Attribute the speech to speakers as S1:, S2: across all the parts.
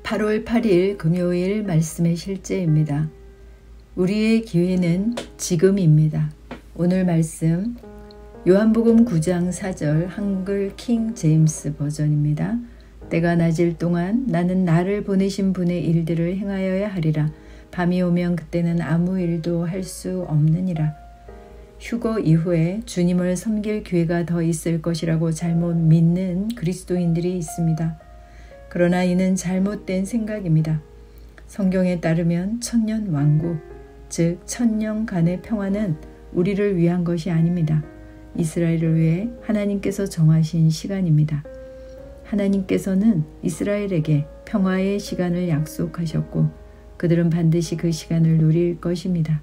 S1: 8월 8일 금요일 말씀의 실제입니다. 우리의 기회는 지금입니다. 오늘 말씀 요한복음 9장 4절 한글 킹 제임스 버전입니다. 때가 낮을 동안 나는 나를 보내신 분의 일들을 행하여야 하리라. 밤이 오면 그때는 아무 일도 할 수 없느니라. 휴거 이후에 주님을 섬길 기회가 더 있을 것이라고 잘못 믿는 그리스도인들이 있습니다. 그러나 이는 잘못된 생각입니다. 성경에 따르면 천년 왕국, 즉 천년간의 평화는 우리를 위한 것이 아닙니다. 이스라엘을 위해 하나님께서 정하신 시간입니다. 하나님께서는 이스라엘에게 평화의 시간을 약속하셨고 그들은 반드시 그 시간을 누릴 것입니다.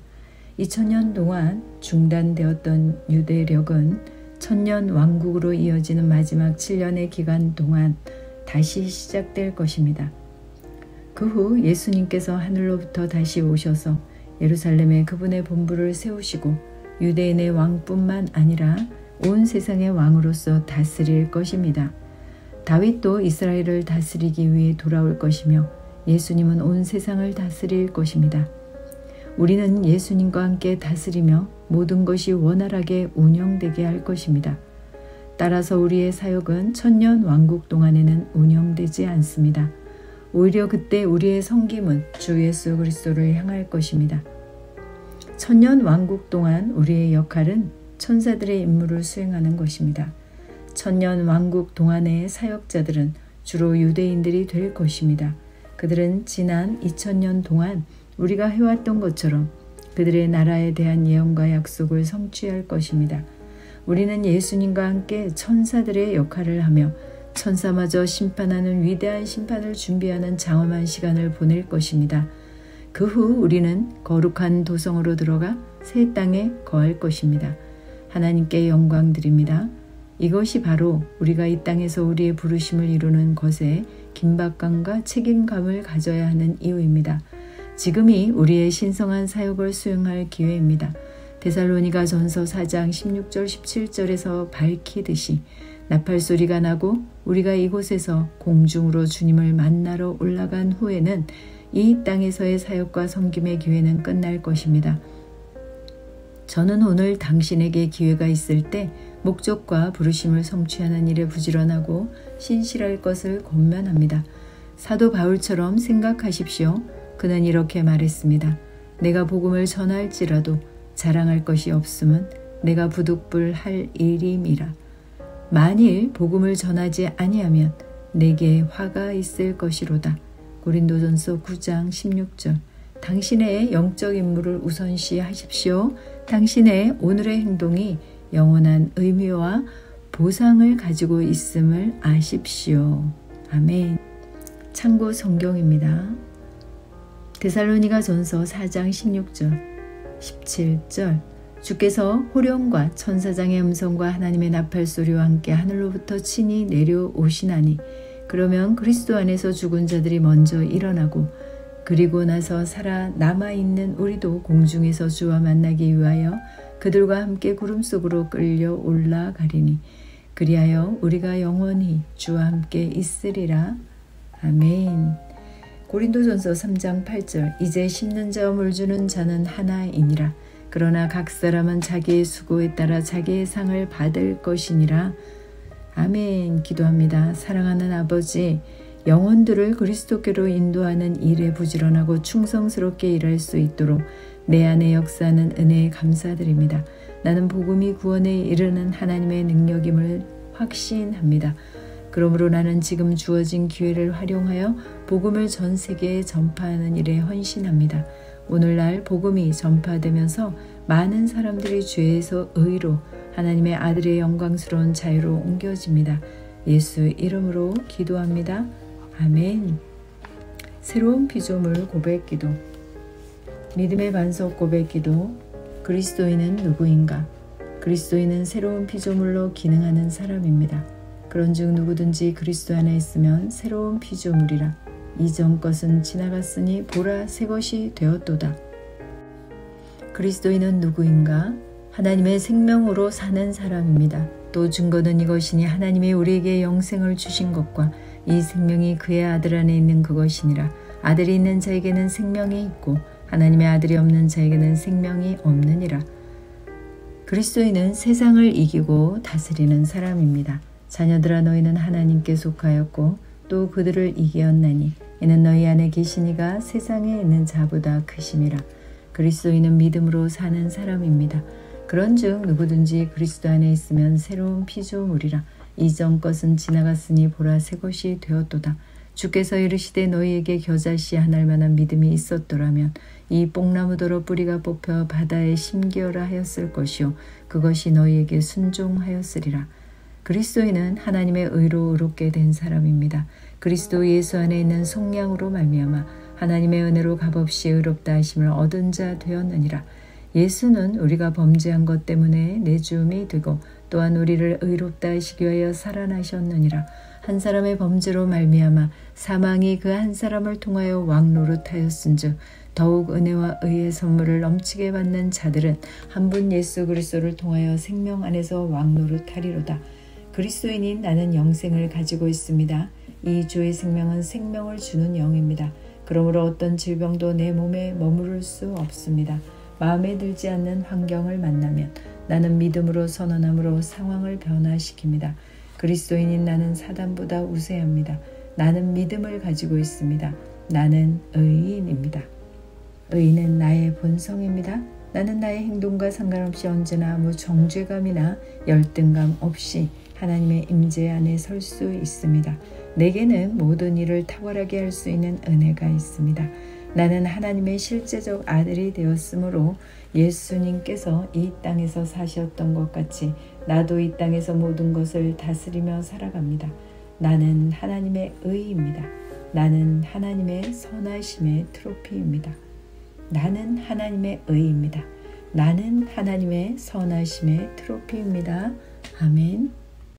S1: 2000년 동안 중단되었던 유대력은 천년 왕국으로 이어지는 마지막 7년의 기간 동안 다시 시작될 것입니다. 그 후 예수님께서 하늘로부터 다시 오셔서 예루살렘에 그분의 본부를 세우시고 유대인의 왕뿐만 아니라 온 세상의 왕으로서 다스릴 것입니다. 다윗도 이스라엘을 다스리기 위해 돌아올 것이며 예수님은 온 세상을 다스릴 것입니다. 우리는 예수님과 함께 다스리며 모든 것이 원활하게 운영되게 할 것입니다. 따라서 우리의 사역은 천년 왕국 동안에는 운영되지 않습니다. 오히려 그때 우리의 섬김은 주 예수 그리스도를 향할 것입니다. 천년 왕국 동안 우리의 역할은 천사들의 임무를 수행하는 것입니다. 천년 왕국 동안의 사역자들은 주로 유대인들이 될 것입니다. 그들은 지난 2000년 동안 우리가 해왔던 것처럼 그들의 나라에 대한 예언과 약속을 성취할 것입니다. 우리는 예수님과 함께 천사들의 역할을 하며 천사마저 심판하는 위대한 심판을 준비하는 장엄한 시간을 보낼 것입니다. 그 후 우리는 거룩한 도성으로 들어가 새 땅에 거할 것입니다. 하나님께 영광 드립니다. 이것이 바로 우리가 이 땅에서 우리의 부르심을 이루는 것에 긴박감과 책임감을 가져야 하는 이유입니다. 지금이 우리의 신성한 사역을 수행할 기회입니다. 데살로니가 전서 4장 16절 17절에서 밝히듯이 나팔소리가 나고 우리가 이곳에서 공중으로 주님을 만나러 올라간 후에는 이 땅에서의 사역과 섬김의 기회는 끝날 것입니다. 저는 오늘 당신에게 기회가 있을 때 목적과 부르심을 성취하는 일에 부지런하고 신실할 것을 권면합니다. 사도 바울처럼 생각하십시오. 그는 이렇게 말했습니다. 내가 복음을 전할지라도 자랑할 것이 없음은 내가 부득불할 일임이라. 만일 복음을 전하지 아니하면 내게 화가 있을 것이로다. 고린도전서 9장 16절. 당신의 영적 임무를 우선시하십시오. 당신의 오늘의 행동이 영원한 의미와 보상을 가지고 있음을 아십시오. 아멘. 참고 성경입니다. 데살로니가 전서 4장 16절 17절 주께서 호령과 천사장의 음성과 하나님의 나팔소리와 함께 하늘로부터 친히 내려오시나니 그러면 그리스도 안에서 죽은 자들이 먼저 일어나고 그리고 나서 살아 남아있는 우리도 공중에서 주와 만나기 위하여 그들과 함께 구름 속으로 끌려 올라가리니 그리하여 우리가 영원히 주와 함께 있으리라. 아멘. 고린도전서 3장 8절 이제 심는 자와 물 주는 자는 하나이니라. 그러나 각 사람은 자기의 수고에 따라 자기의 상을 받을 것이니라. 아멘. 기도합니다. 사랑하는 아버지, 영혼들을 그리스도께로 인도하는 일에 부지런하고 충성스럽게 일할 수 있도록 내 안에 역사하는 은혜에 감사드립니다. 나는 복음이 구원에 이르는 하나님의 능력임을 확신합니다. 그러므로 나는 지금 주어진 기회를 활용하여 복음을 전 세계에 전파하는 일에 헌신합니다. 오늘날 복음이 전파되면서 많은 사람들이 죄에서 의로 하나님의 아들의 영광스러운 자유로 옮겨집니다. 예수 이름으로 기도합니다. 아멘. 새로운 피조물 고백 기도. 믿음의 반석 고백 기도. 그리스도인은 누구인가? 그리스도인은 새로운 피조물로 기능하는 사람입니다. 그런즉 누구든지 그리스도 안에 있으면 새로운 피조물이라. 이전 것은 지나갔으니 보라 새 것이 되었도다. 그리스도인은 누구인가? 하나님의 생명으로 사는 사람입니다. 또 증거는 이것이니 하나님이 우리에게 영생을 주신 것과 이 생명이 그의 아들 안에 있는 그것이니라. 아들이 있는 자에게는 생명이 있고 하나님의 아들이 없는 자에게는 생명이 없느니라. 그리스도인은 세상을 이기고 다스리는 사람입니다. 자녀들아, 너희는 하나님께 속하였고 또 그들을 이기었나니 이는 너희 안에 계신 이가 세상에 있는 자보다 크심이라. 그리스도인은 믿음으로 사는 사람입니다. 그런즉 누구든지 그리스도 안에 있으면 새로운 피조물이라. 이전 것은 지나갔으니 보라, 새 것이 되었도다. 주께서 이르시되 너희에게 겨자씨 하나일 만한 믿음이 있었더라면 이 뽕나무더러 뿌리가 뽑혀 바다에 심기어라 하였을 것이요 그것이 너희에게 순종하였으리라. 그리스도인은 하나님의 의로 의롭게 된 사람입니다. 그리스도 예수 안에 있는 속량으로 말미암아 하나님의 은혜로 값없이 의롭다 하심을 얻은 자 되었느니라. 예수는 우리가 범죄한 것 때문에 내주음이 되고 또한 우리를 의롭다 하시기 위하여 살아나셨느니라. 한 사람의 범죄로 말미암아 사망이 그 한 사람을 통하여 왕노릇하였은즉 더욱 은혜와 의의 선물을 넘치게 받는 자들은 한 분 예수 그리스도를 통하여 생명 안에서 왕노릇하리로다. 그리스도인인 나는 영생을 가지고 있습니다. 이 주의 생명은 생명을 주는 영입니다. 그러므로 어떤 질병도 내 몸에 머무를 수 없습니다. 마음에 들지 않는 환경을 만나면 나는 믿음으로 선언함으로 상황을 변화시킵니다. 그리스도인인 나는 사단보다 우세합니다. 나는 믿음을 가지고 있습니다. 나는 의인입니다. 의인은 나의 본성입니다. 나는 나의 행동과 상관없이 언제나 아무 정죄감이나 열등감 없이 하나님의 임재 안에 설 수 있습니다. 내게는 모든 일을 탁월하게 할 수 있는 은혜가 있습니다. 나는 하나님의 실제적 아들이 되었으므로 예수님께서 이 땅에서 사셨던 것 같이 나도 이 땅에서 모든 것을 다스리며 살아갑니다. 나는 하나님의 의입니다. 나는 하나님의 선하심의 트로피입니다. 나는 하나님의 의입니다. 나는 하나님의 선하심의 트로피입니다. 아멘.